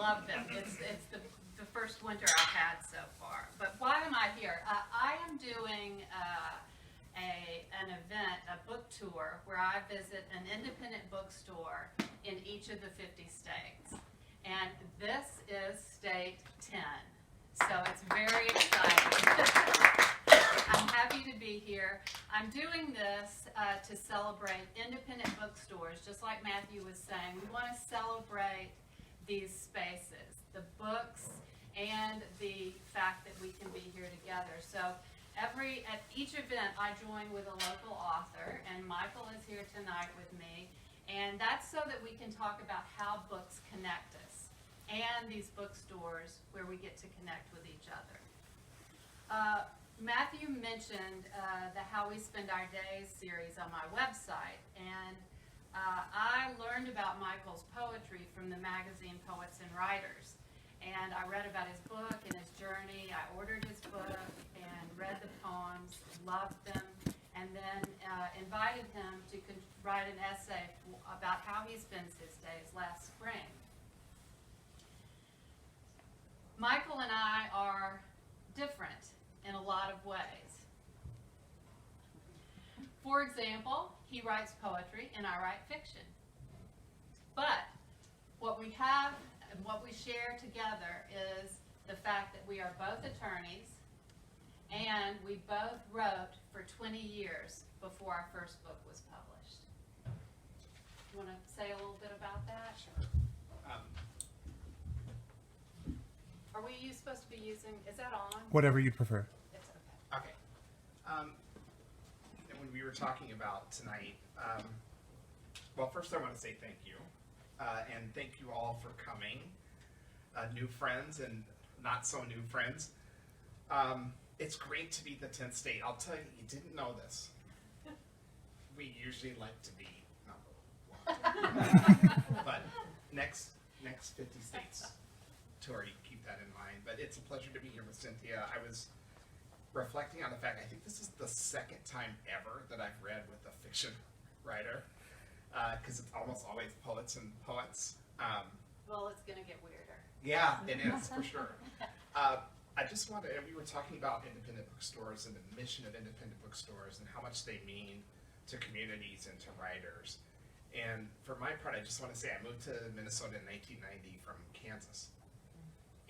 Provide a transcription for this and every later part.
love them. It's the first winter I've had so far. But why am I here? I am doing an event, a book tour, where I visit an independent bookstore in each of the 50 states. And this is state 10. So it's very exciting. I'm happy to be here. I'm doing this to celebrate independent bookstores, just like Matthew was saying. We want to celebrate these spaces, the books, and the fact that we can be here together. So at each event, I join with a local author, and Michael is here tonight with me. And that's so that we can talk about how books connect us, and these bookstores where we get to connect with each other. Matthew mentioned the How We Spend Our Days series on my website, and I learned about Michael's poetry from the magazine Poets and Writers, and I read about his book and his journey. I ordered his book and read the poems, loved them, and then invited him to write an essay about how he spends his days last spring. Michael and I are different in a lot of ways. For example, he writes poetry and I write fiction. But what we have and what we share together is the fact that we are both attorneys and we both wrote for 20 years before our first book was published. You want to say a little bit about that? Sure. Are we supposed to be using, is that on? Whatever you prefer. It's okay. Okay. And when we were talking about tonight, well, first I want to say thank you. And thank you all for coming. New friends and not so new friends. It's great to be the 10th state. I'll tell you, you didn't know this. We usually like to be number 1. But next 50 states tour, you keep that in mind. But it's a pleasure to be here with Cynthia. I was reflecting on the fact, I think this is the second time ever that I've read with a fiction writer, because it's almost always poets and poets. Well, it's going to get weirder. Yeah, it is, for sure. I just wanted, we were talking about independent bookstores and the mission of independent bookstores and how much they mean to communities and to writers. And for my part, I just want to say I moved to Minnesota in 1990 from Kansas.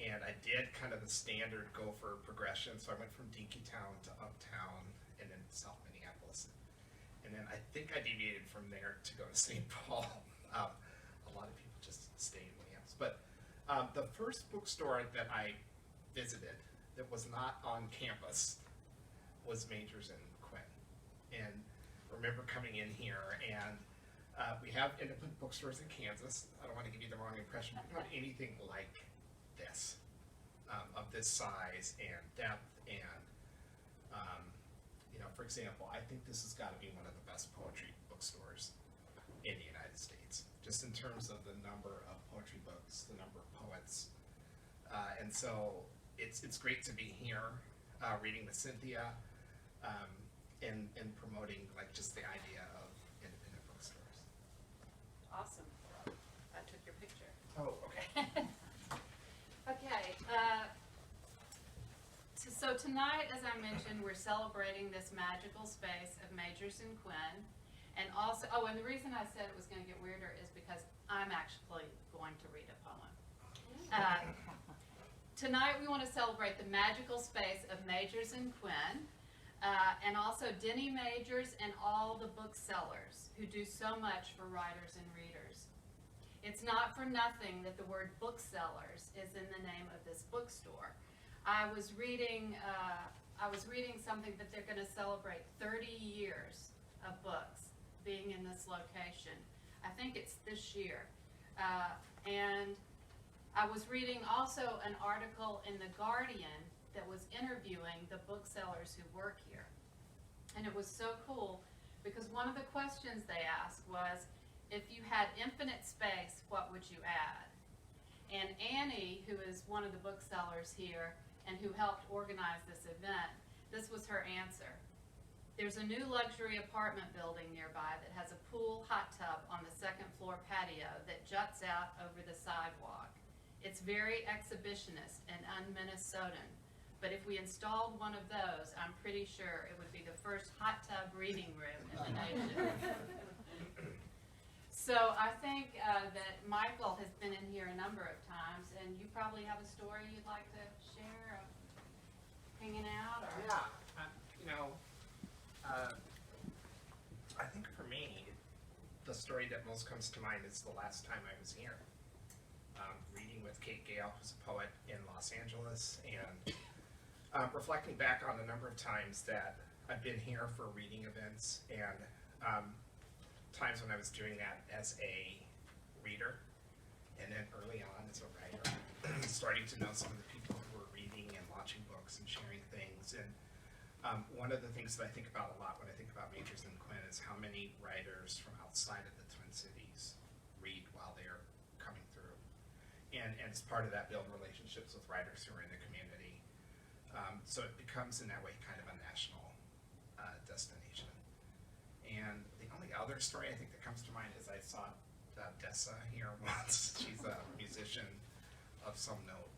And I did kind of the standard Gopher progression. So I went from Dinkytown to Uptown and then South Minneapolis. And then I think I deviated from there to go to St. Paul. A lot of people just stay in Minneapolis. But the first bookstore that I visited that was not on campus was Majors and Quinn. And I remember coming in here, and we have independent bookstores in Kansas. I don't want to give you the wrong impression, but not anything like this, of this size and depth. And for example, I think this has got to be one of the best poetry bookstores in the United States, just in terms of the number of poetry books, the number of poets. And so it's great to be here reading with Cynthia and promoting like just the idea of independent bookstores. Awesome. I took your picture. Oh, okay. Okay. So tonight, as I mentioned, we're celebrating this magical space of Majors and Quinn. And also, and the reason I said it was going to get weirder is because I'm actually going to read a poem. Tonight we want to celebrate the magical space of Majors and Quinn, and also Denny Majors and all the booksellers who do so much for writers and readers. It's not for nothing that the word booksellers is in the name of this bookstore. I was reading something that they're going to celebrate 30 years of books being in this location. I think it's this year. And I was reading also an article in The Guardian that was interviewing the booksellers who work here. And it was so cool because one of the questions they asked was, if you had infinite space, what would you add? And Annie, who is one of the booksellers here and who helped organize this event, this was her answer. There's a new luxury apartment building nearby that has a pool hot tub on the second floor patio that juts out over the sidewalk. It's very exhibitionist and un-Minnesotan. But if we installed one of those, I'm pretty sure it would be the first hot tub reading room in the nation. So I think that Michael has been in here a number of times, and you probably have a story you'd like to share of hanging out, or? Yeah, I think for me, the story that most comes to mind is the last time I was here, reading with Kate Gale, who's a poet in Los Angeles, and reflecting back on the number of times that I've been here for reading events, and times when I was doing that as a reader, and then early on as a writer, starting to know some of the people who were reading and launching books and sharing things. And one of the things that I think about a lot when I think about Majors and Quinn is how many writers from outside of the Twin Cities read while they're coming through. And as part of that, build relationships with writers who are in the community. So it becomes, in that way, kind of a national destination. And the only other story I think that comes to mind is I saw Dessa here once. She's a musician of some note,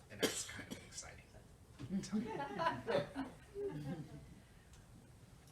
and that's kind of exciting.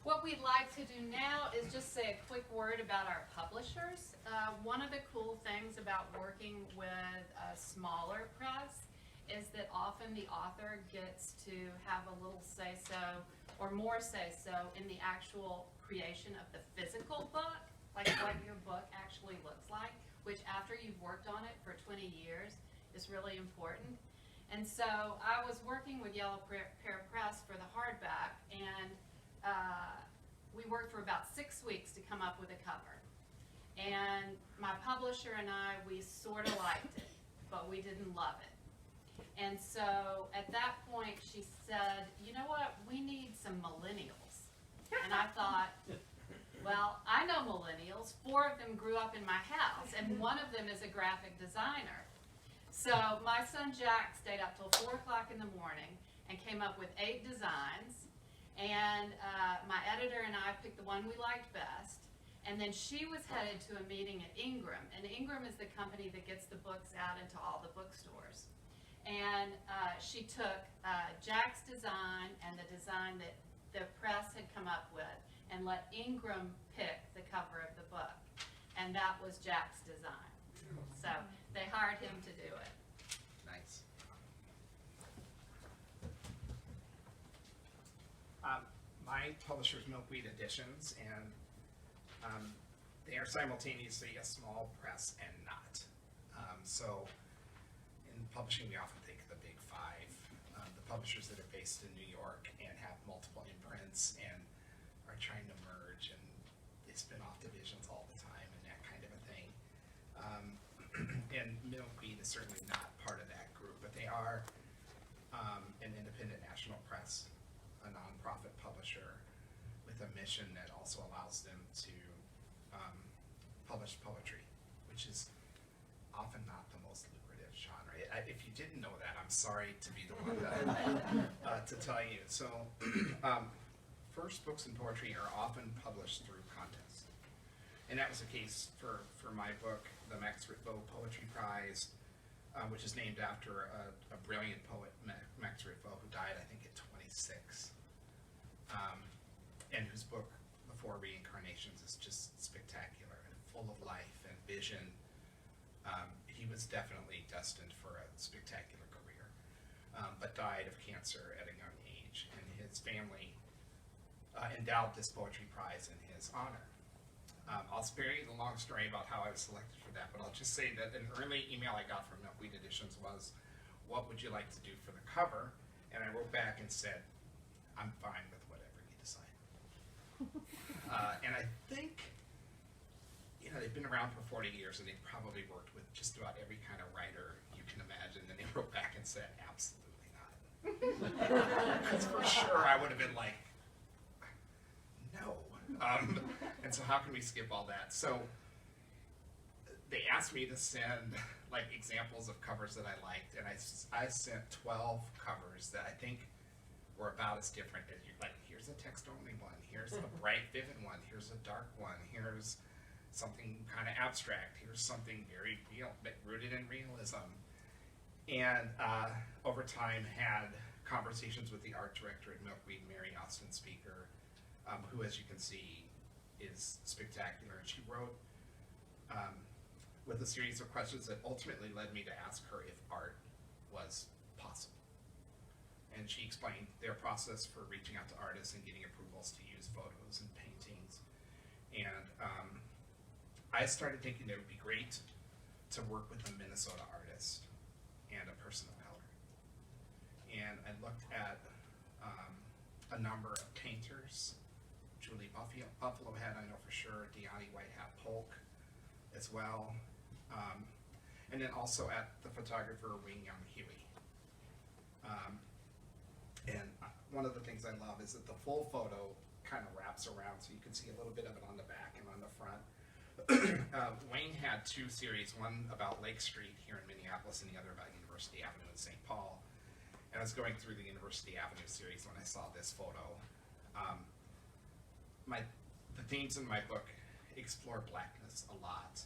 What we'd like to do now is just say a quick word about our publishers. One of the cool things about working with a smaller press is that often the author gets to have a little say-so, or more say-so, in the actual creation of the physical book, like what your book actually looks like, which after you've worked on it for 20 years is really important. And so I was working with Yellow Pear Press for the hardback, and we worked for about 6 weeks to come up with a cover. And my publisher and I, we sort of liked it, but we didn't love it. And so at that point she said, you know what, we need some millennials. And I thought, well, I know millennials. 4 of them grew up in my house, and one of them is a graphic designer. So my son Jack stayed up till 4 o'clock in the morning and came up with 8 designs. And my editor and I picked the one we liked best. And then she was headed to a meeting at Ingram. And Ingram is the company that gets the books out into all the bookstores. And she took Jack's design and the design that the press had come up with and let Ingram pick the cover of the book. And that was Jack's design. So they hired him to do it. Nice. My publisher's Milkweed Editions, and they are simultaneously a small press and not. So in publishing, we often think of the big 5, the publishers that are based in New York and have multiple imprints and are trying to merge, and they spin off divisions all the time and that kind of a thing. And Milkweed is certainly not part of that group, but they are an independent national press, a nonprofit publisher with a mission that also allows them to publish poetry, which is often not the most lucrative genre. If you didn't know that, I'm sorry to be the one to tell you. So first books in poetry are often published through contests. And that was the case for my book, the Max Ritvo Poetry Prize, which is named after a brilliant poet, Max Ritvo, who died, I think, at 26, and whose book, Before Reincarnations, is just spectacular and full of life and vision. He was definitely destined for a spectacular career, but died of cancer at a young age, and his family endowed this poetry prize in his honor. I'll spare you the long story about how I was selected for that, but I'll just say that an early email I got from Milkweed Editions was, what would you like to do for the cover? And I wrote back and said, I'm fine with whatever you decide. And I think, they've been around for 40 years, and they've probably worked with just about every kind of writer you can imagine, and they wrote back and said, absolutely not. Because for sure I would have been like, no. And so how can we skip all that? So they asked me to send examples of covers that I liked, and I sent 12 covers that I think were about as different as here's a text-only one, here's a bright, vivid one, here's a dark one, here's something kind of abstract, here's something very real, rooted in realism. And over time had conversations with the art director at Milkweed, Mary Austin Speaker, who, as you can see, is spectacular. And she wrote with a series of questions that ultimately led me to ask her if art was possible. And she explained their process for reaching out to artists and getting approvals to use photos and paintings. And I started thinking it would be great to work with a Minnesota artist and a person of color. And I looked at a number of painters. Julie Buffalohead, I know for sure, Deani Whitehat Polk as well. And then also at the photographer Wing Young Huey. And one of the things I love is that the full photo kind of wraps around, so you can see a little bit of it on the back and on the front. Wayne had two series, one about Lake Street here in Minneapolis and the other about University Avenue in St. Paul. And I was going through the University Avenue series when I saw this photo. The themes in my book explore blackness a lot.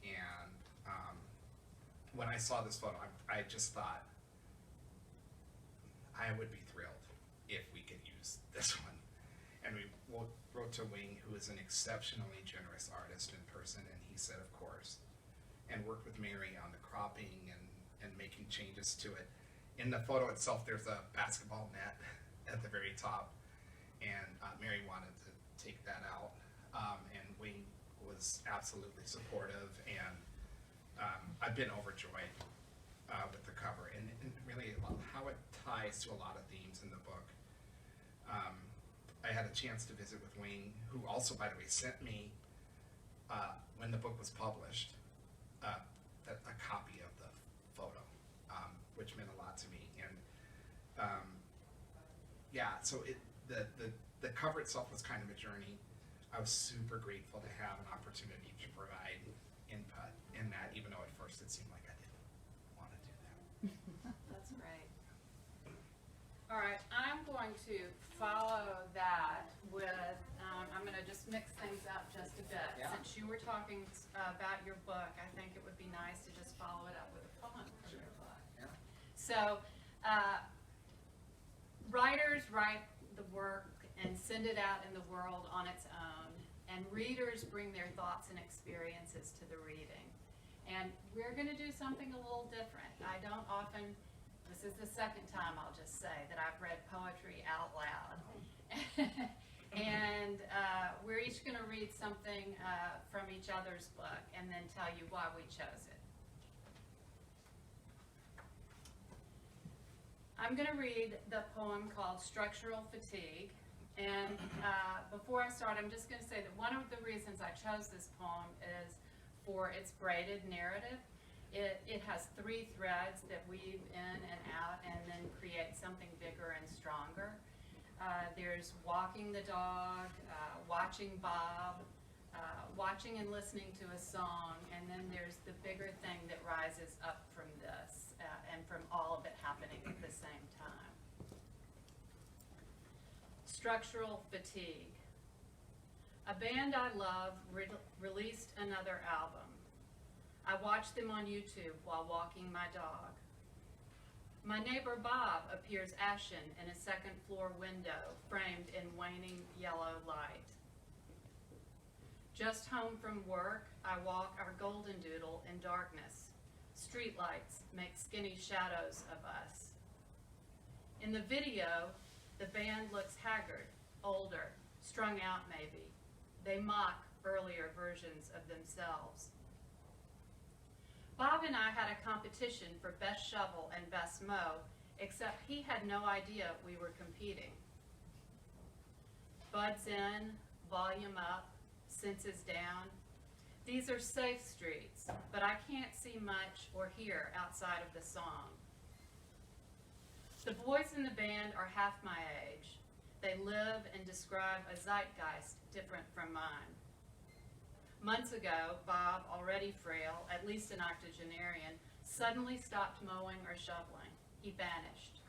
And when I saw this photo, I just thought, I would be thrilled if we could use this one. And we wrote to Wing, who is an exceptionally generous artist in person, and he said, of course, and worked with Mary on the cropping and making changes to it. In the photo itself, there's a basketball net at the very top, and Mary wanted to take that out, and Wing was absolutely supportive, and I've been overjoyed with the cover, and really how it ties to a lot of themes in the book. I had a chance to visit with Wayne, who also, by the way, sent me, when the book was published, a copy of the photo, which meant a lot to me. And yeah, so the cover itself was kind of a journey. I was super grateful to have an opportunity to provide input in that, even though at first it seemed like I didn't want to do that. That's great. All right, I'm going to follow that with, I'm going to just mix things up just a bit. Yeah. Since you were talking about your book, I think it would be nice to just follow it up with a poem from your book. Yeah. So, writers write the work and send it out in the world on its own, and readers bring their thoughts and experiences to the reading. And we're going to do something a little different. I don't often, this is the second time I'll just say that I've read poetry out loud. And we're each going to read something from each other's book and then tell you why we chose it. I'm going to read the poem called Structural Fatigue. And before I start, I'm just going to say that one of the reasons I chose this poem is for its braided narrative. It has three threads that weave in and out and then create something bigger and stronger. There's walking the dog, watching Bob, watching and listening to a song, and then there's the bigger thing that rises up from this and from all of it happening at the same time. Structural Fatigue. A band I love released another album. I watched them on YouTube while walking my dog. My neighbor Bob appears ashen in a second-floor window framed in waning yellow light. Just home from work, I walk our golden doodle in darkness. Streetlights make skinny shadows of us. In the video, the band looks haggard, older, strung out maybe. They mock earlier versions of themselves. Bob and I had a competition for best shovel and best mow, except he had no idea we were competing. Buds in, volume up, senses down. These are safe streets, but I can't see much or hear outside of the song. The boys in the band are half my age. They live and describe a zeitgeist different from mine. Months ago, Bob, already frail, at least an octogenarian, suddenly stopped mowing or shoveling. He vanished.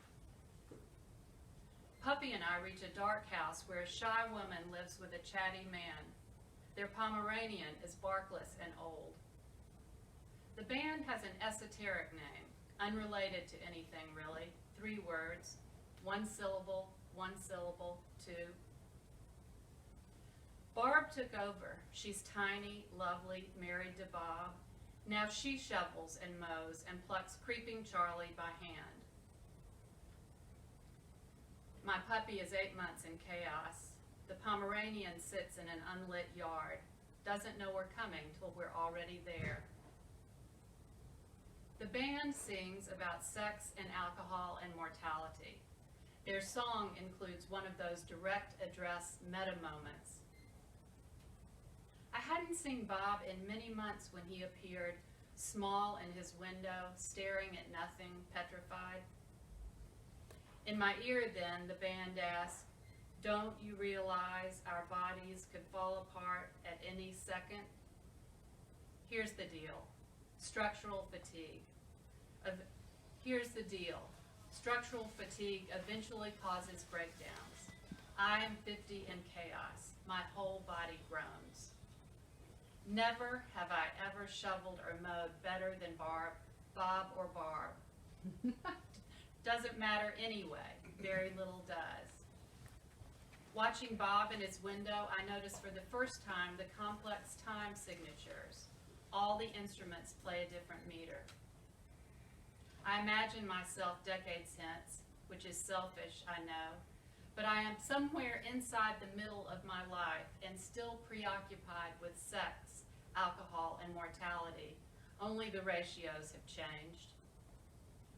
Puppy and I reach a dark house where a shy woman lives with a chatty man. Their Pomeranian is barkless and old. The band has an esoteric name, unrelated to anything really. 3 words, 1 syllable, 1 syllable, 2. Barb took over. She's tiny, lovely, married to Bob. Now she shovels and mows and plucks creeping Charlie by hand. My puppy is 8 months in chaos. The Pomeranian sits in an unlit yard, doesn't know we're coming till we're already there. The band sings about sex and alcohol and mortality. Their song includes one of those direct address meta moments. I hadn't seen Bob in many months when he appeared, small in his window, staring at nothing, petrified. In my ear then, the band asked, "Don't you realize our bodies could fall apart at any second?" Here's the deal. Structural fatigue. Here's the deal. Structural fatigue eventually causes breakdowns. I am 50 in chaos. My whole body groans. Never have I ever shoveled or mowed better than Bob or Barb. Doesn't matter anyway. Very little does. Watching Bob in his window, I noticed for the first time the complex time signatures. All the instruments play a different meter. I imagine myself decades hence, which is selfish, I know, but I am somewhere inside the middle of my life and still preoccupied with sex, alcohol, and mortality. Only the ratios have changed.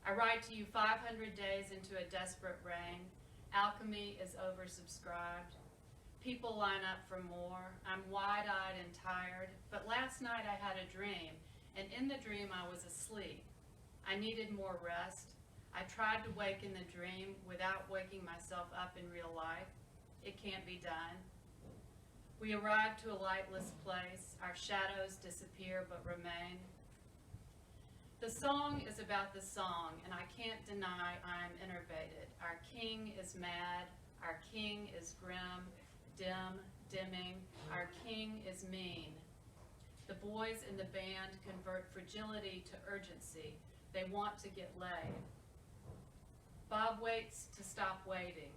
I write to you 500 days into a desperate reign. Alchemy is oversubscribed. People line up for more. I'm wide-eyed and tired, but last night I had a dream, and in the dream I was asleep. I needed more rest. I tried to wake in the dream without waking myself up in real life. It can't be done. We arrive to a lightless place. Our shadows disappear but remain. The song is about the song, and I can't deny I am enervated. Our king is mad. Our king is grim, dim, dimming. Our king is mean. The boys in the band convert fragility to urgency. They want to get laid. Bob waits to stop waiting,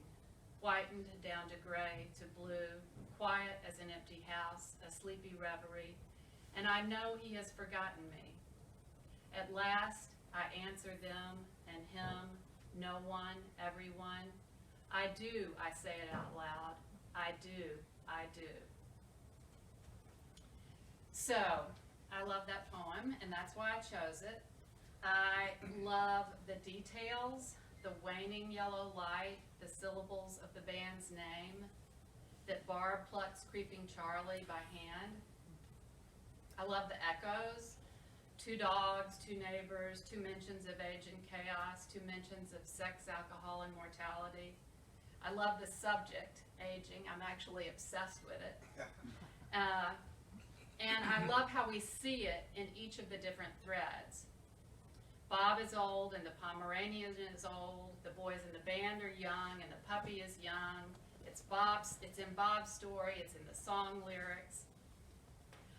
whitened down to gray, to blue, quiet as an empty house, a sleepy reverie, and I know he has forgotten me. At last, I answer them and him, no one, everyone. I do, I say it out loud. I do, I do. So, I love that poem, and that's why I chose it. I love the details, the waning yellow light, the syllables of the band's name, that Barb plucks creeping Charlie by hand. I love the echoes, 2 dogs, 2 neighbors, 2 mentions of age and chaos, 2 mentions of sex, alcohol, and mortality. I love the subject, aging. I'm actually obsessed with it. And I love how we see it in each of the different threads. Bob is old and the Pomeranian is old. The boys in the band are young and the puppy is young. It's in Bob's story, it's in the song lyrics.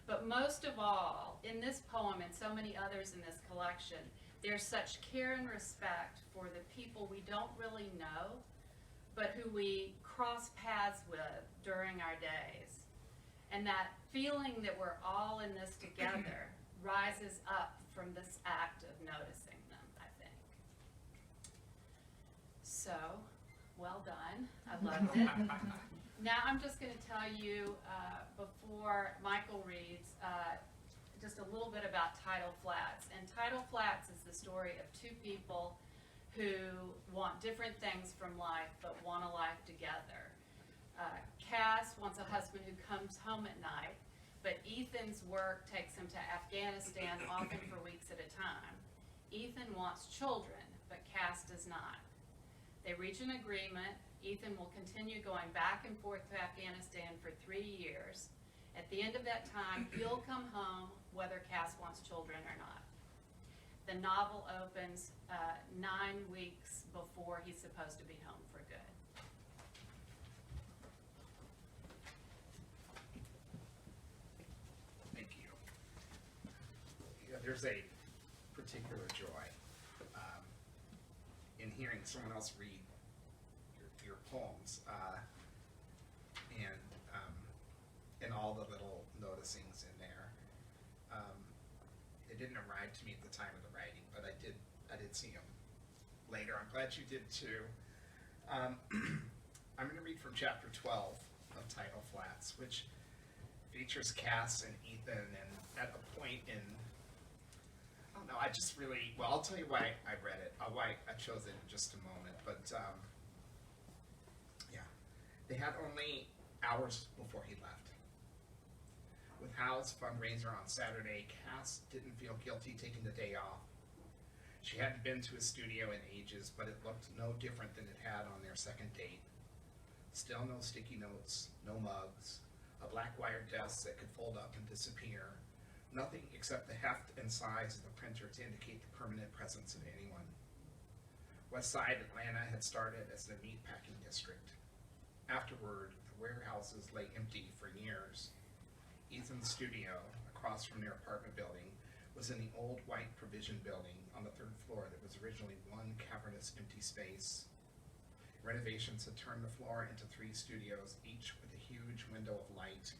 But most of all, in this poem and so many others in this collection, there's such care and respect for the people we don't really know, but who we cross paths with during our days. And that feeling that we're all in this together rises up from this act of noticing them, I think. So, well done. I loved it. Now I'm just going to tell you, before Michael reads, just a little bit about Tidal Flats. And Tidal Flats is the story of 2 people who want different things from life, but want a life together. Cass wants a husband who comes home at night, but Ethan's work takes him to Afghanistan, often for weeks at a time. Ethan wants children, but Cass does not. They reach an agreement. Ethan will continue going back and forth to Afghanistan for 3 years. At the end of that time, he'll come home whether Cass wants children or not. The novel opens 9 weeks before he's supposed to be home for good. Thank you. Yeah, there's a particular joy in hearing someone else read your poems, and all the little noticings in there. It didn't arrive to me at the time of the writing, but I did see them later. I'm glad you did too. I'm going to read from chapter 12 of Tidal Flats, which features Cass and Ethan, and at a point in, I don't know, I just really, well, I'll tell you why I read it, why I chose it in just a moment, but yeah, they had only hours before he left. With Hal's fundraiser on Saturday, Cass didn't feel guilty taking the day off. She hadn't been to his studio in ages, but it looked no different than it had on their second date. Still no sticky notes, no mugs, a black wire desk that could fold up and disappear, nothing except the heft and size of the printer to indicate the permanent presence of anyone. West Side Atlanta had started as the meatpacking district. Afterward, the warehouses lay empty for years. Ethan's studio, across from their apartment building, was in the old white provision building on the 3rd floor that was originally one cavernous empty space. Renovations had turned the floor into 3 studios, each with a huge window of light.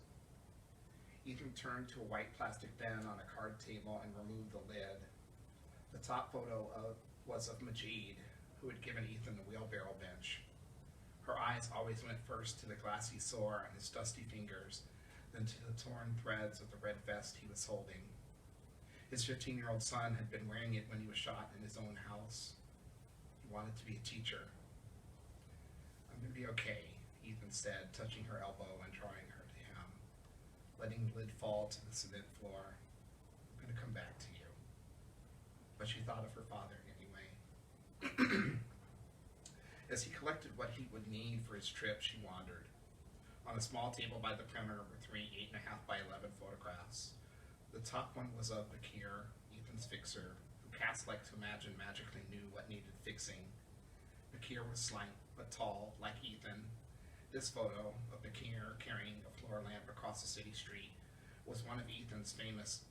Ethan turned to a white plastic bin on a card table and removed the lid. The top photo was of Majid, who had given Ethan the wheelbarrow bench. Her eyes always went first to the glassy sore on his dusty fingers, then to the torn threads of the red vest he was holding. His 15-year-old son had been wearing it when he was shot in his own house. He wanted to be a teacher. I'm going to be okay, Ethan said, touching her elbow and drawing her to him, letting the lid fall to the cement floor. I'm going to come back to you. But she thought of her father anyway. As he collected what he would need for his trip, she wandered. On a small table by the printer were 3 8.5 by 11 photographs. The top one was of Bakir, Ethan's fixer, who Cass liked to imagine magically knew what needed fixing. Bakir was slight but tall, like Ethan. This photo of Bakir carrying a floor lamp across a city street was one of Ethan's famous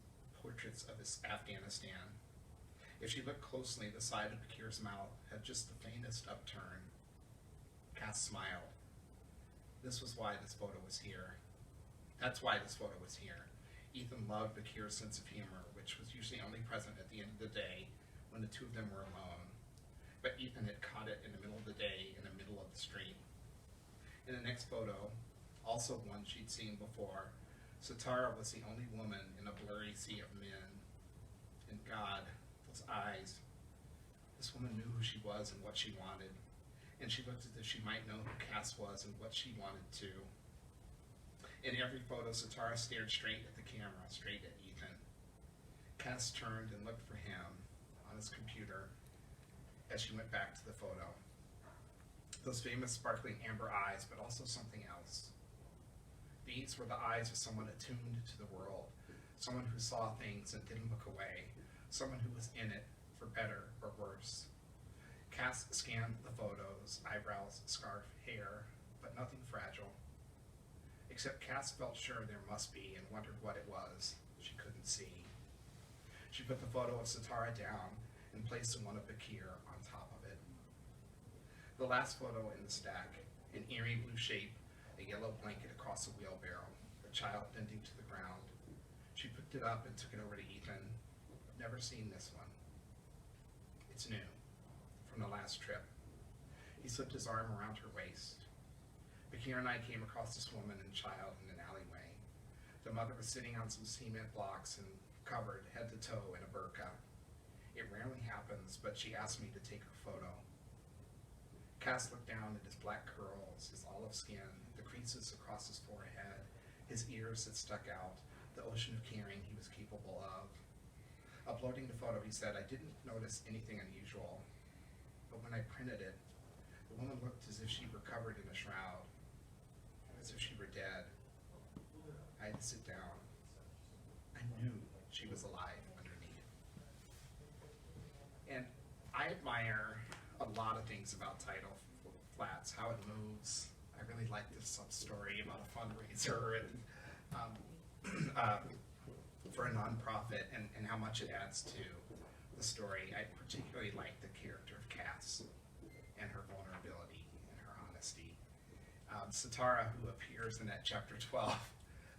portraits of his Afghanistan. If she looked closely, the side of Bakir's mouth had just the faintest upturn. Cass smiled. This was why this photo was here. That's why this photo was here. Ethan loved Bakir's sense of humor, which was usually only present at the end of the day when the two of them were alone. But Ethan had caught it in the middle of the day, in the middle of the street. In the next photo, also one she'd seen before, Satara was the only woman in a blurry sea of men. And God, those eyes. This woman knew who she was and what she wanted, and she looked as if she might know who Cass was and what she wanted too. In every photo, Satara stared straight at the camera, straight at Ethan. Cass turned and looked for him on his computer as she went back to the photo. Those famous sparkling amber eyes, but also something else. These were the eyes of someone attuned to the world, someone who saw things and didn't look away, someone who was in it for better or worse. Cass scanned the photos, eyebrows, scarf, hair, but nothing fragile. Except Cass felt sure there must be and wondered what it was she couldn't see. She put the photo of Satara down and placed one of Bakir on top of it. The last photo in the stack, an eerie blue shape, a yellow blanket across a wheelbarrow, a child bending to the ground. She picked it up and took it over to Ethan. I've never seen this one. It's new, from the last trip. He slipped his arm around her waist. Bakir and I came across this woman and child in an alleyway. The mother was sitting on some cement blocks and covered head to toe in a burqa. It rarely happens, but she asked me to take her photo. Cass looked down at his black curls, his olive skin, the creases across his forehead, his ears that stuck out, the ocean of caring he was capable of. Uploading the photo, he said, I didn't notice anything unusual, but when I printed it, the woman looked as if she were covered in a shroud, as if she were dead. I had to sit down. I knew she was alive underneath. And I admire a lot of things about Tidal Flats, how it moves. I really like this sub-story about a fundraiser and for a nonprofit and how much it adds to the story, I particularly like the character of Cass and her vulnerability and her honesty. Satara, who appears in that chapter 12,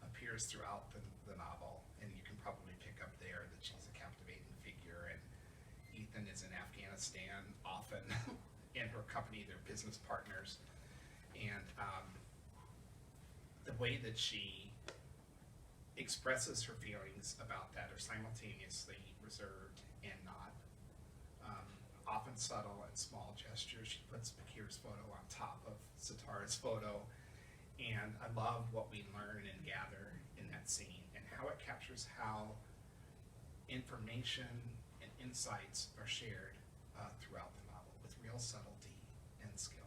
appears throughout the novel, and you can probably pick up there that she's a captivating figure, and Ethan is in Afghanistan, often in her company, they're business partners, and the way that she expresses her feelings about that are simultaneously reserved and not. Often subtle and small gestures. She puts Bakir's photo on top of Satara's photo, and I love what we learn and gather in that scene and how it captures how information and insights are shared throughout the novel with real subtlety and skill.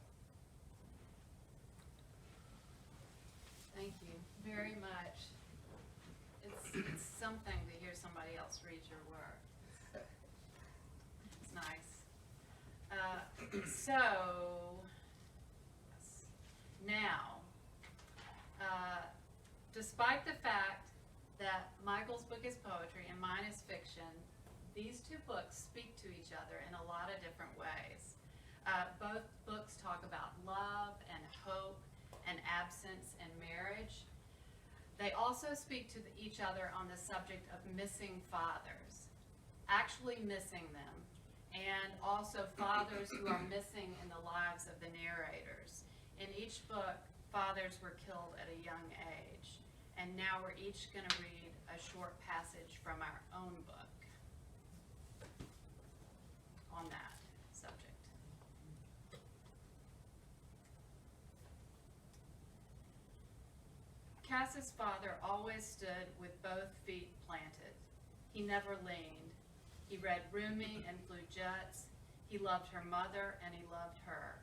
Thank you very much. It's something to hear somebody else read your work. It's nice. Now, despite the fact that Michael's book is poetry and mine is fiction, these two books speak to each other in a lot of different ways. Both books talk about love and hope and absence and marriage. They also speak to each other on the subject of missing fathers, actually missing them, and also fathers who are missing in the lives of the narrators. In each book, fathers were killed at a young age, and now we're each going to read a short passage from our own book on that subject. Cass's father always stood with both feet planted. He never leaned. He read Rumi and flew jets. He loved her mother and he loved her.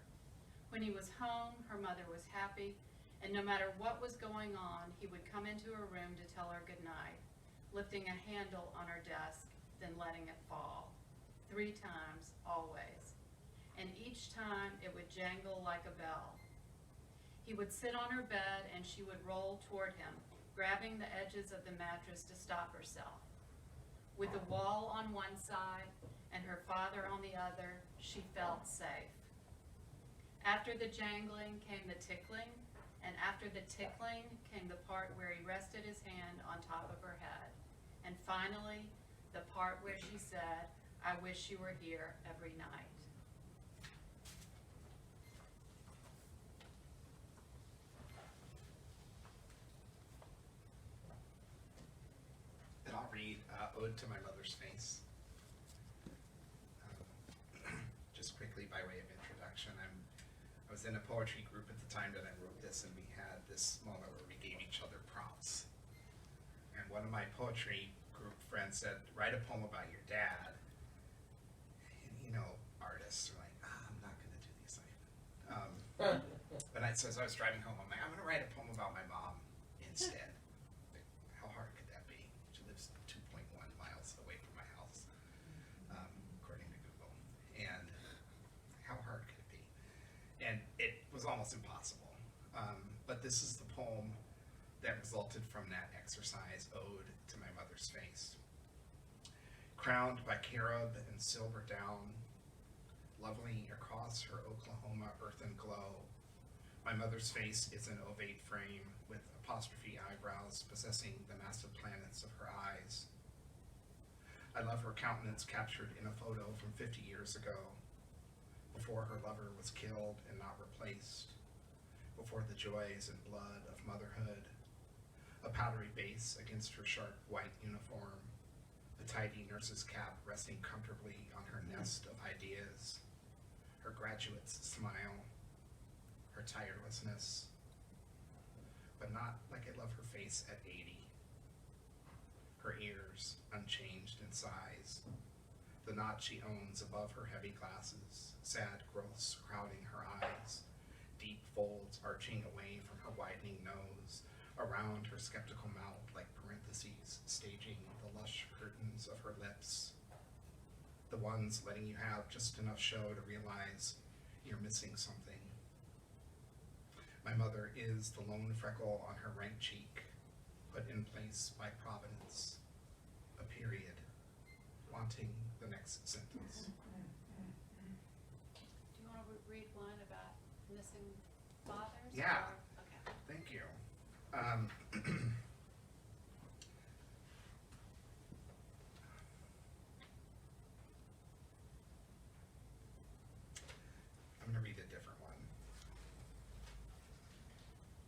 When he was home, her mother was happy, and no matter what was going on, he would come into her room to tell her goodnight, lifting a handle on her desk, then letting it fall. 3 times, always. And each time it would jangle like a bell. He would sit on her bed and she would roll toward him, grabbing the edges of the mattress to stop herself. With the wall on one side and her father on the other, she felt safe. After the jangling came the tickling, and after the tickling came the part where he rested his hand on top of her head. And finally, the part where she said, "I wish you were here every night." And I'll read Ode to My Mother's Face. Just quickly by way of introduction, I was in a poetry group at the time that I wrote this, and we had this moment where we gave each other prompts. And one of my poetry group friends said, "Write a poem about your dad." And you know, artists are like, I'm not going to do the assignment. But as I was driving home, I'm like, I'm going to write a poem about my mom instead. Like, how hard could that be? She lives 2.1 miles away from my house, according to Google. And how hard could it be? And it was almost impossible. But this is the poem that resulted from that exercise, Ode to My Mother's Face. Crowned by carob and silver down, lovely across her Oklahoma earthen glow, my mother's face is an ovate frame with apostrophe eyebrows possessing the massive planets of her eyes. I love her countenance captured in a photo from 50 years ago, before her lover was killed and not replaced, before the joys and blood of motherhood, a powdery base against her sharp white uniform, a tidy nurse's cap resting comfortably on her nest of ideas, her graduate's smile, her tirelessness, but not like I love her face at 80. Her ears unchanged in size, the knot she owns above her heavy glasses, sad growths crowding her eyes, deep folds arching away from her widening nose, around her skeptical mouth like parentheses staging the lush curtains of her lips, the ones letting you have just enough show to realize you're missing something. My mother is the lone freckle on her rank cheek, put in place by Providence, a period, wanting the next sentence. Do you want to read one about missing fathers? Yeah. Or? Okay. Thank you. I'm going to read a different one.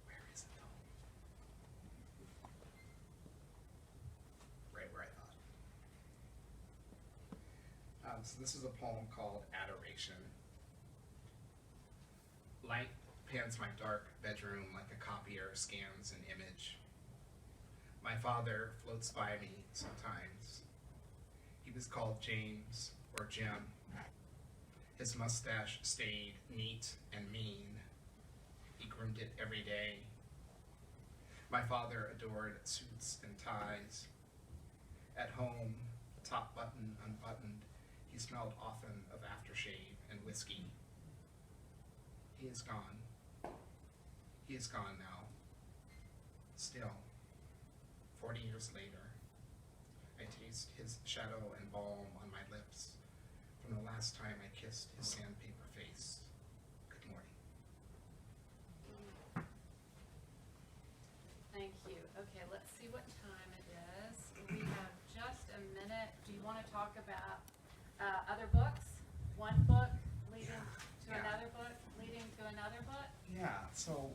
Where is it though? Right where I thought. So this is a poem called Adoration. Light pans my dark bedroom like a copier scans an image. My father floats by me sometimes. He was called James or Jim. His mustache stayed neat and mean. He groomed it every day. My father adored suits and ties. At home, top button unbuttoned, he smelled often of aftershave and whiskey. He is gone. He is gone now. Still, 40 years later, I taste his shadow and balm on my lips from the last time I kissed his sandpaper face. Good morning. Thank you. Okay, let's see what time it is. We have just a minute. Do you want to talk about other books? One book leading to another book, leading to another book? Yeah, so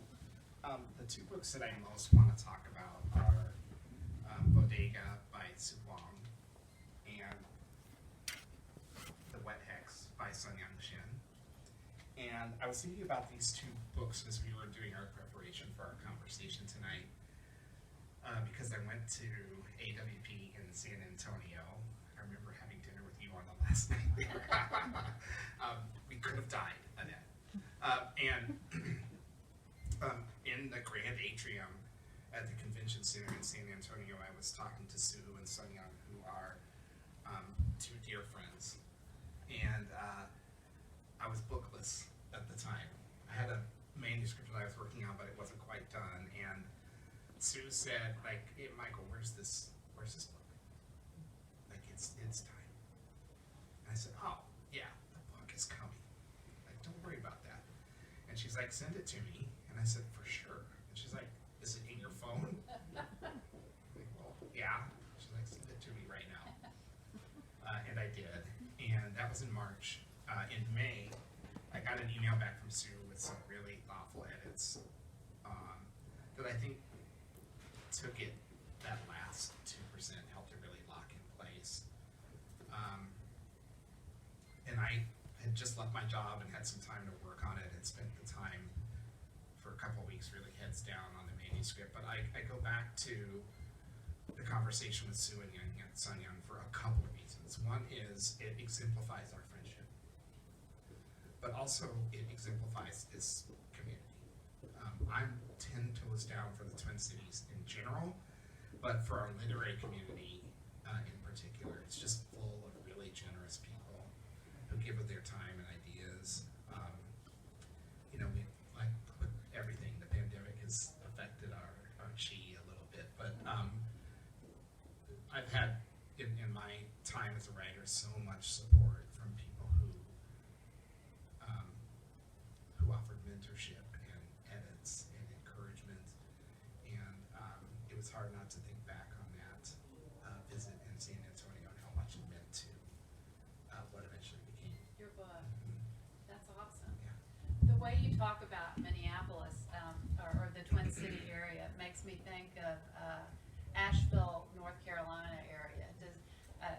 the two books that I most want to talk about are Bodega by Sue Wong and The Wet Hex by Sun Young Shin. And I was thinking about these two books as we were doing our preparation for our conversation tonight because I went to AWP in San Antonio. I remember having dinner with you on the last night there. We could have died, Annette. In the grand atrium at the convention center in San Antonio, I was talking to Sue and Sun Young, who are two dear friends. And I was bookless at the time. I had a manuscript that I was working on, but it wasn't quite done. And Sue said, like, hey, Michael, where's this book? Like, it's time. And I said, oh, yeah, the book is coming. Like, don't worry about that. And she's like, send it to me. And I said, for sure. And she's like, is it in your phone? I'm like, well, yeah. She's like, send it to me right now. And I did. And that was in March. In May, I got an email back from Sue with some really thoughtful edits that I think took it that last 2%, helped it really lock in place. And I had just left my job and had some time to work on it and spent the time for a couple of weeks really heads down on the manuscript. But I go back to the conversation with Sue and Sun Young for a couple of reasons. One is it exemplifies our friendship, but also it exemplifies this community. I'm 10 toes down for the Twin Cities in general, but for our literary community in particular, it's just full of really generous people who give of their time and ideas. We like with everything, the pandemic has affected our chi a little bit, but I've had in my time as a writer so much support from people who offered mentorship and edits and encouragement, and it was hard not to think back on that visit in San Antonio and how much it meant to what eventually became Your book. Mhm. That's awesome. Yeah. The way you talk about Minneapolis or the Twin City area makes me think of Asheville, North Carolina area.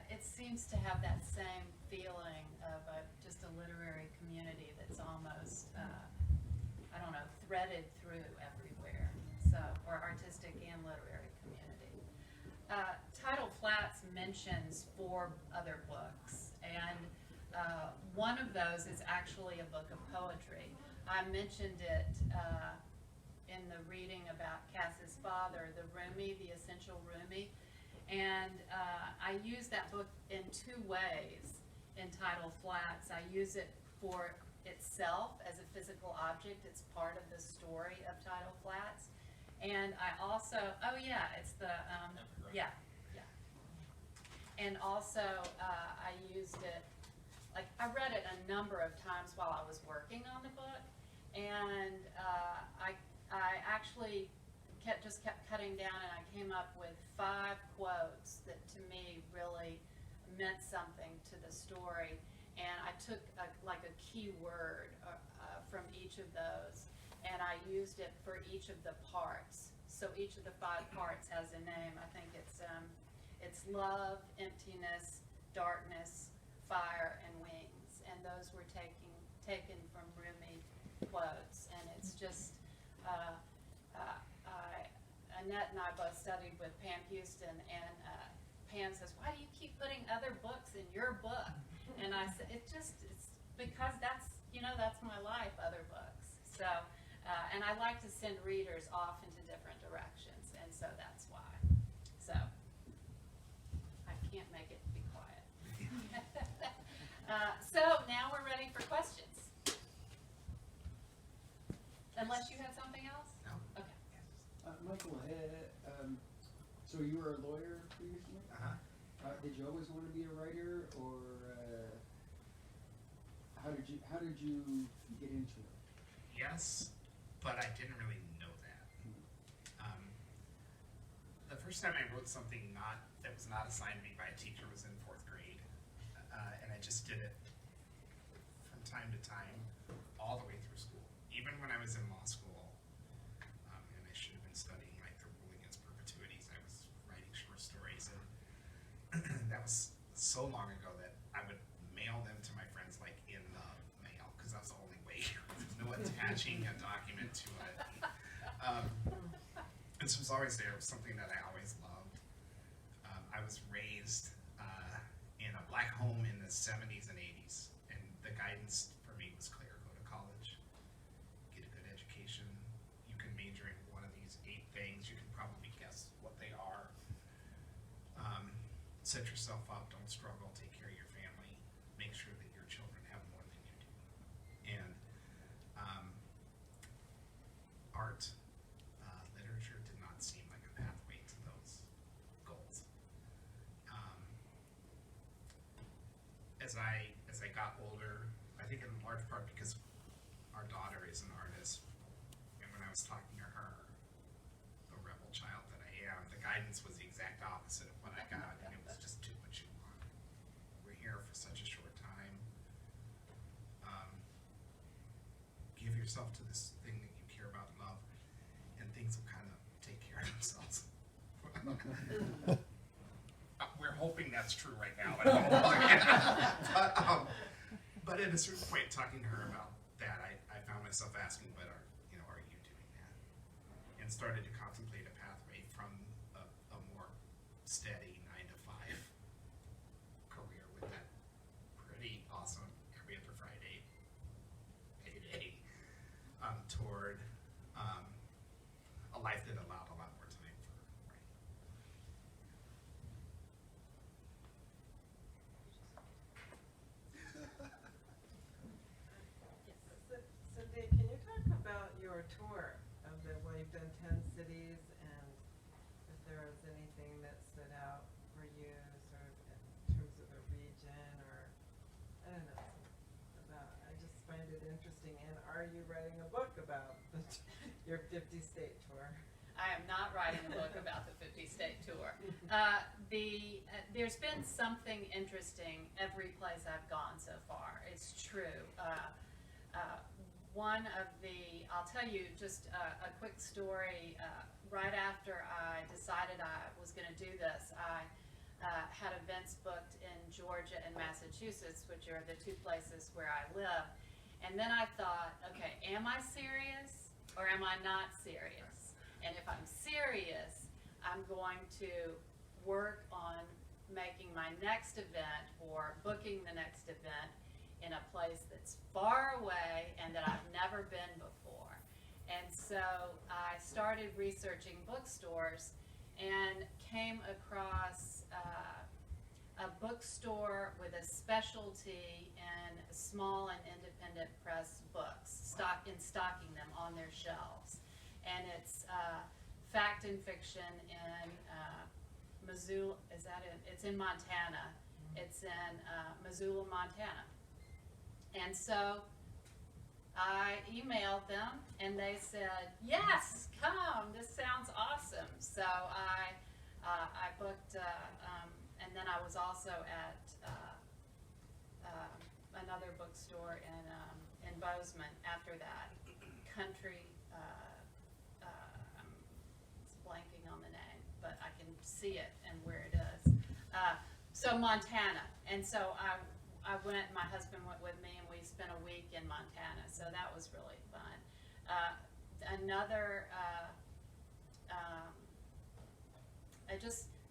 It seems to have that same feeling of just a literary community that's almost, threaded through everywhere. So, or artistic and literary community. Tidal Flats mentions 4 other books, and one of those is actually a book of poetry. I mentioned it in the reading about Cass's father, the Rumi, the Essential Rumi, and I use that book in 2 ways in Tidal Flats. I use it for itself as a physical object. It's part of the story of Tidal Flats. And I also, it's the, And also, I used it, like, I read it a number of times while I was working on the book, and I actually kept cutting down, and I came up with 5 quotes that to me really meant something to the story. And I took like a key word from each of those, and I used it for each of the parts. So each of the 5 parts has a name. I think it's love, emptiness, darkness, fire, and wings. And those were taken from Rumi quotes. And it's just, Annette and I both studied with Pam Houston, and Pam says, "Why do you keep putting other books in your book?" And I said, it's because that's my life, other books. So, and I like to send readers off into different directions, and so that's why. So, I can't make it be quiet. So now we're ready for questions. Unless you had something else? No. Okay. Michael, so you were a lawyer previously? Did you always want to be a writer, or how did you get into it? Yes, but I didn't really know that. The first time I wrote something that was not assigned to me by a teacher was in 4th grade, and I just did it from time to time, all the way through school. Even when I was in law school, and I should have been studying like the rule against perpetuities, I was writing short stories, and that was so long ago that I would mail them to my friends like in the mail, because that's the only way. There's no attaching a document to it. This was always there. It was something that I always loved. I was raised in a black home in the 70s and 80s, and the guidance for me was clear: go to college, get a good education. You can major in one of these 8 things. You can probably guess what they are. Set yourself up, don't struggle, take care of your family, make sure that your children have more than you do. And art, literature did not seem like a pathway to those goals. As I got older, I think in large part because our daughter is an artist, and when I was talking to her, the rebel child that I am, the guidance was the exact opposite of what I got, and it was just do what you want. We're here for such a short time. Give yourself to this thing that you care about and love, and things will kind of take care of themselves. We're hoping that's true right now. I don't know. But at a certain point, talking to her about that, I found myself asking, "But are you doing that?" And started to contemplate a pathway from a more steady 9-to-5 career with that pretty awesome every other Friday payday toward a life that allowed a lot more time for writing. Cynthia, can you talk about your tour of you've done 10 cities, and if there was anything that stood out for you, sort of in terms of a region, or I don't know, I just find it interesting. And are you writing a book about your 50-state tour? I am not writing a book about the 50-state tour. There's been something interesting every place I've gone so far. It's true. I'll tell you just a quick story. Right after I decided I was going to do this, I had events booked in Georgia and Massachusetts, which are the 2 places where I live. And then I thought, okay, am I serious or am I not serious? And if I'm serious, I'm going to work on making my next event or booking the next event in a place that's far away and that I've never been before. And so I started researching bookstores and came across a bookstore with a specialty in small and independent press books, stocking them on their shelves. And it's fact and fiction in Missoula, is that it? It's in Montana. It's in Missoula, Montana. And so I emailed them, and they said, yes, come, this sounds awesome. So I booked, and then I was also at another bookstore in Bozeman after that. Country, I'm blanking on the name, but I can see it and where it is. So Montana, and so I went, my husband went with me, and we spent a week in Montana, so that was really fun.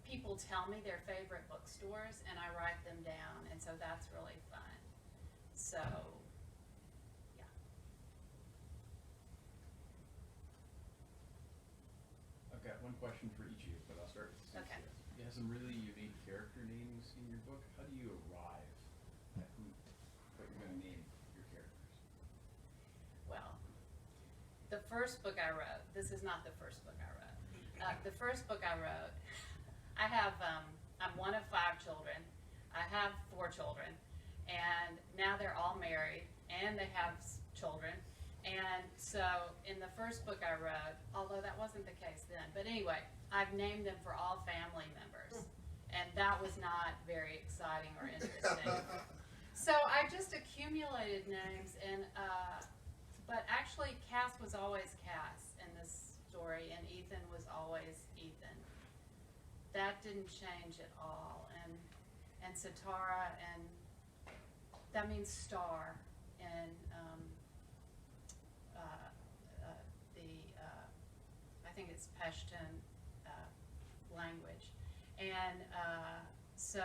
People tell me their favorite bookstores, and I write them down, and so that's really fun. So, yeah. I've got one question for each of you, but I'll start with Cynthia. Okay. You have some really unique character names in your book. How do you arrive at what you're going to name your characters? Well, the first book I wrote, this is not the first book I wrote. The first book I wrote, I have, I'm one of 5 children. I have 4 children, and now they're all married, and they have children. And so in the first book I wrote, although that wasn't the case then, but anyway, I've named them for all family members, and that was not very exciting or interesting. So I just accumulated names, and but actually Cass was always Cass in this story, and Ethan was always Ethan. That didn't change at all, and Sitara, and that means star in I think it's Pashtun language, and so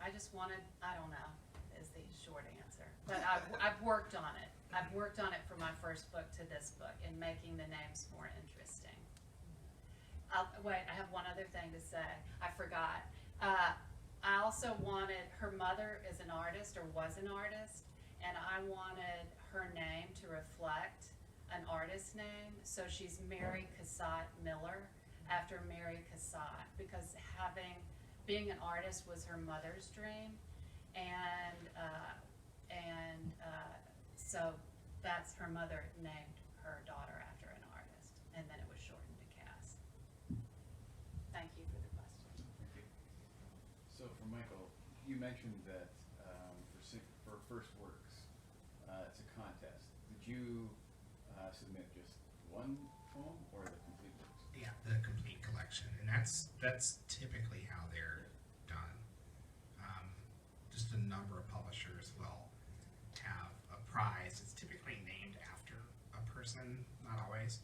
I just wanted, I don't know, is the short answer, but I've worked on it. I've worked on it from my first book to this book in making the names more interesting. Wait, I have one other thing to say. I forgot. I also wanted, her mother is an artist, or was an artist, and I wanted her name to reflect an artist's name. So she's Mary Cassatt Miller, after Mary Cassatt, because being an artist was her mother's dream, and so that's, her mother named her daughter after an artist, and then it was shortened to Cass. Thank you for the question. Thank you. So for Michael, you mentioned that for first works, it's a contest. Did you submit just one poem or the complete works? Yeah, the complete collection, and that's typically how they're done. Just a number of publishers will have a prize. It's typically named after a person, not always.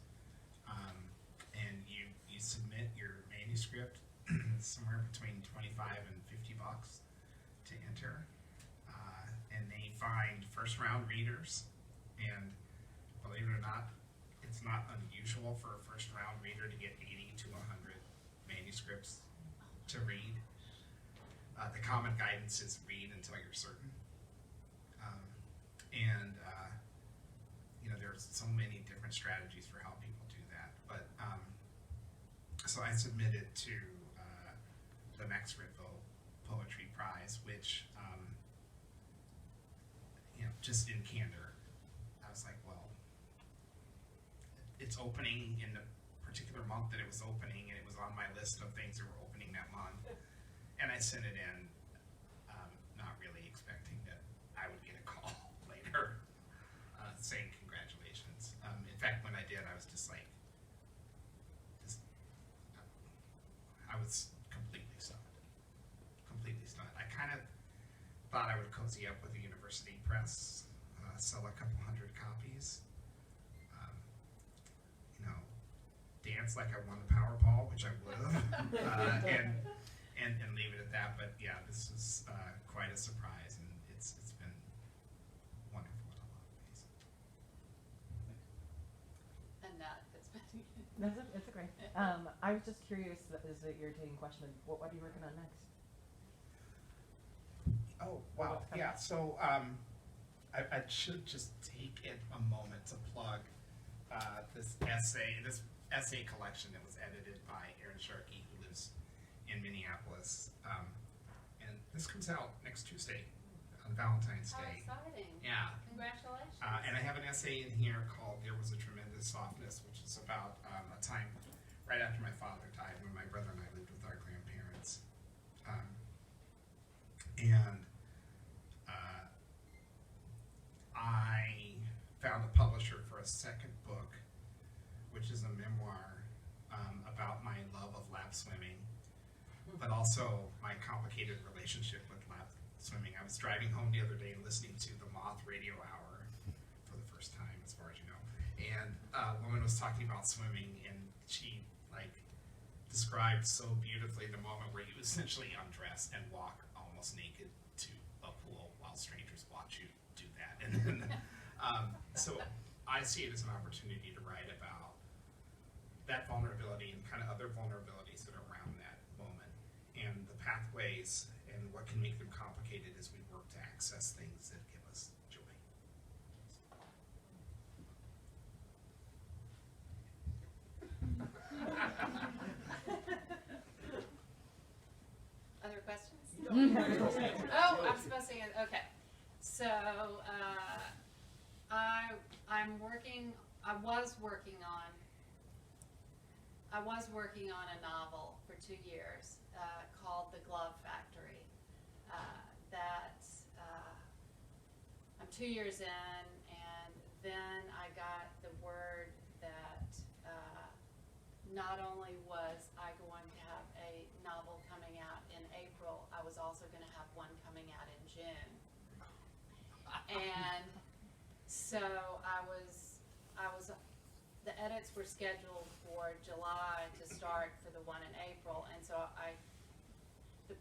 And you submit your manuscript, somewhere between $25 and $50 to enter, and they find first round readers, and believe it or not, it's not unusual for a first round reader to get 80 to 100 manuscripts to read. The common guidance is read until you're certain. There's so many different strategies for how people do that. But so I submitted to the Max Ritville Poetry Prize, which, just in candor, I was like, well, it's opening in the particular month that it was opening, and it was on my list of things that were opening that month. And I sent it in, not really expecting that I would get a call later saying congratulations. In fact, when I did, I was just like, I was completely stunned. Completely stunned. I kind of thought I would cozy up with a university press, sell a couple hundred copies, dance like I won the Powerball, which I would have, and leave it at that. But yeah, this is quite a surprise, and it's been wonderful in a lot of ways. And it's been That's a great. I was just curious, that is an irritating question. What are you working on next? Oh, wow. Yeah, so I should just take a moment to plug this essay, this essay collection that was edited by Aaron Sharkey, who lives in Minneapolis. And this comes out next Tuesday, on Valentine's How Day. exciting. Yeah. Congratulations. And I have an essay in here called There Was a Tremendous Softness, which is about a time right after my father died, when my brother and I lived with our grandparents. I found a publisher for a second book, which is a memoir about my love of lap swimming, but also my complicated relationship with lap swimming. I was driving home the other day and listening to the Moth Radio Hour for the first time, as far as you know. And a woman was talking about swimming, and she described so beautifully the moment where you essentially undress and walk almost naked to a pool while strangers watch you do that. And then, so I see it as an opportunity to write about that vulnerability and kind of other vulnerabilities that are around that moment, and the pathways and what can make them complicated as we work to access things that give us joy. Other questions? Oh, I'm supposed to, okay. So, I was working on a novel for 2 years, called The Glove Factory. I'm 2 years in, and then I got the word that not only was I going to have a novel coming out in April, I was also going to have one coming out in June. And so the edits were scheduled for July to start for the one in April, and so the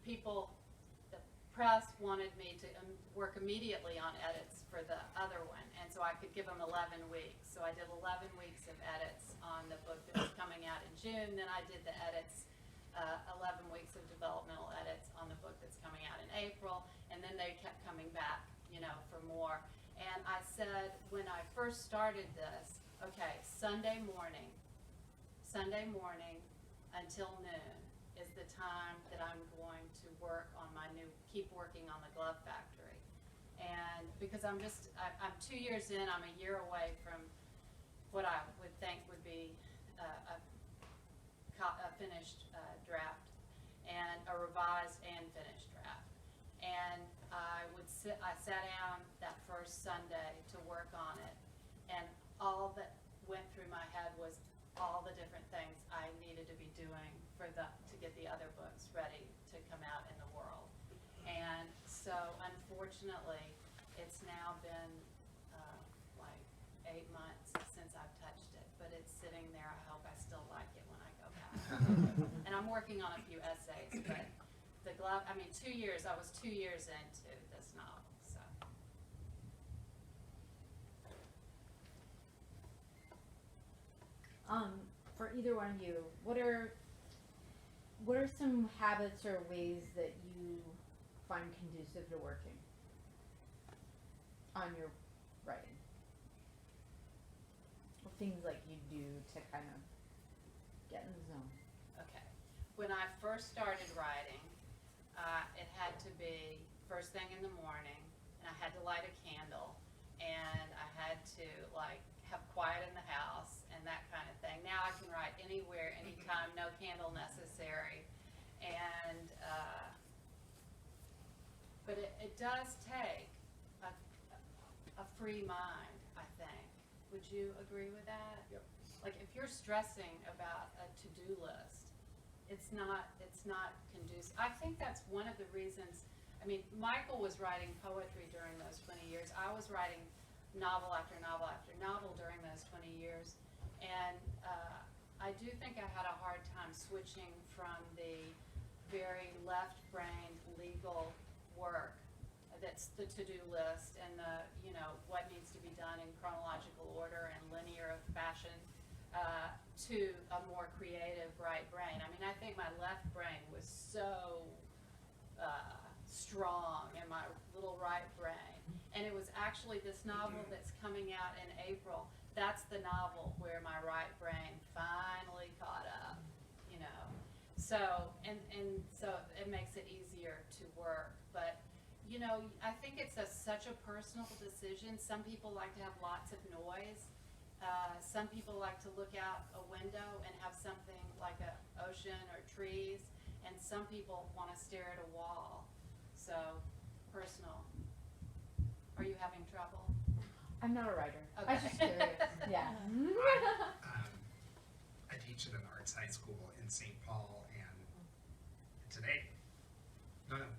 press wanted me to work immediately on edits for the other one, and so I could give them 11 weeks. So I did 11 weeks of edits on the book that was coming out in June, then I did the edits, 11 weeks of developmental edits on the book that's coming out in April, and then they kept coming back, for more. And I said, when I first started this, okay, Sunday morning until noon is the time that I'm going to keep working on the Glove Factory. And because I'm 2 years in, I'm a year away from what I would think would be a finished draft, and a revised and finished draft. And I sat down that first Sunday to work on it, and all that went through my head was all the different things I needed to be doing to get the other books ready to come out in the world. And so, unfortunately, it's now been 8 months since I've touched it, but it's sitting there. I hope I still like it when I go back. And I'm working on a few essays, but the Glove, 2 years, I was 2 years into this novel, so. For either one of you, what are some habits or ways that you find conducive to working on your writing? Or things like you do to kind of get in the zone? Okay. When I first started writing, it had to be first thing in the morning, and I had to light a candle, and I had to have quiet in the house and that kind of thing. Now I can write anywhere, anytime, no candle necessary. And but it does take a free mind, I think. Would you agree with that? Yep. If you're stressing about a to-do list, it's not conducive. I think that's one of the reasons. Michael was writing poetry during those 20 years. I was writing novel after novel after novel during those 20 years, and I do think I had a hard time switching from the very left-brained legal work that's the to-do list and the what needs to be done in chronological order and linear fashion to a more creative right brain. I think my left brain was so strong in my little right brain, and it was actually this novel that's coming out in April that's the novel where my right brain finally caught up, you know. So, and so it makes it easier to work. But, you know, I think it's such a personal decision. Some people like to have lots of noise. Some people like to look out a window and have something like an ocean or trees, and some people want to stare at a wall. So, personal. Are you having trouble? I'm not a writer. I was Okay. just curious. Yeah. I teach at an arts high school in St. Paul, and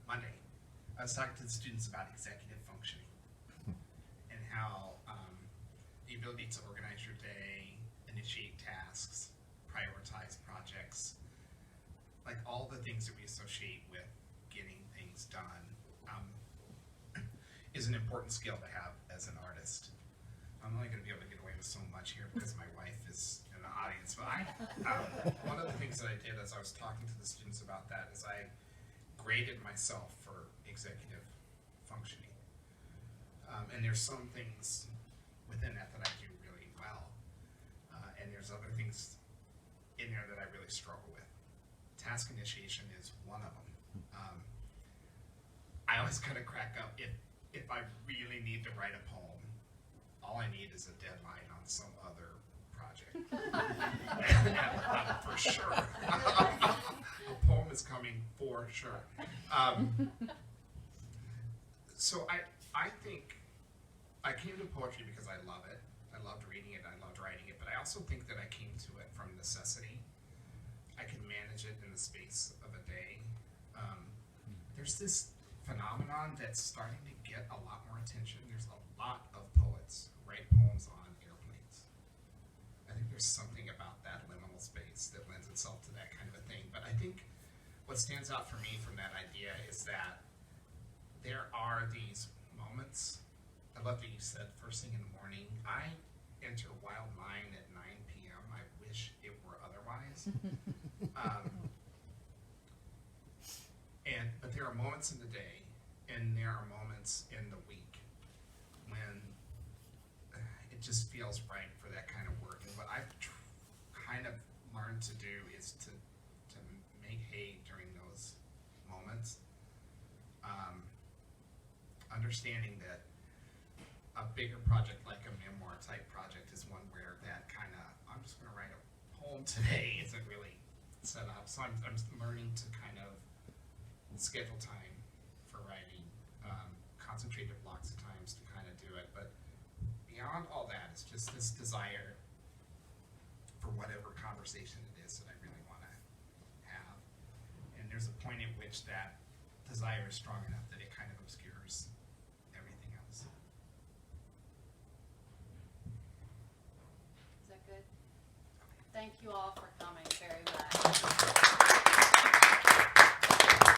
Monday, I was talking to the students about executive functioning and how the ability to organize your day, initiate tasks, prioritize projects, like all the things that we associate with getting things done, is an important skill to have as an artist. I'm only going to be able to get away with so much here because my wife is in the audience. But one of the things that I did as I was talking to the students about that is I graded myself for executive functioning. And there's some things within that I do really well. And there's other things in there that I really struggle with. Task initiation is one of them. I always kind of crack up if I really need to write a poem, all I need is a deadline on some other project. For sure. A poem is coming for sure. So I think I came to poetry because I love it. I loved reading it, I loved writing it, but I also think that I came to it from necessity. I can manage it in the space of a day. There's this phenomenon that's starting to get a lot more attention. There's a lot of poets who write poems on airplanes. I think there's something about that liminal space that lends itself to that kind of a thing. But I think what stands out for me from that idea is that there are these moments. I love that you said first thing in the morning. I enter wild mind at 9 p.m. I wish it were otherwise. But there are moments in the day, and there are moments in the week when it just feels right for that kind of work. And what I've kind of learned to do is to make hay during those moments, understanding that a bigger project like a memoir type project is one where that kind of, I'm just going to write a poem today isn't really set up. So I'm learning to kind of schedule time for writing, concentrated blocks of times to kind of do it. But beyond all that, it's just this desire for whatever conversation it is that I really want to have. And there's a point at which that desire is strong enough that it kind of obscures everything else. Is that good? Thank you all for coming very much.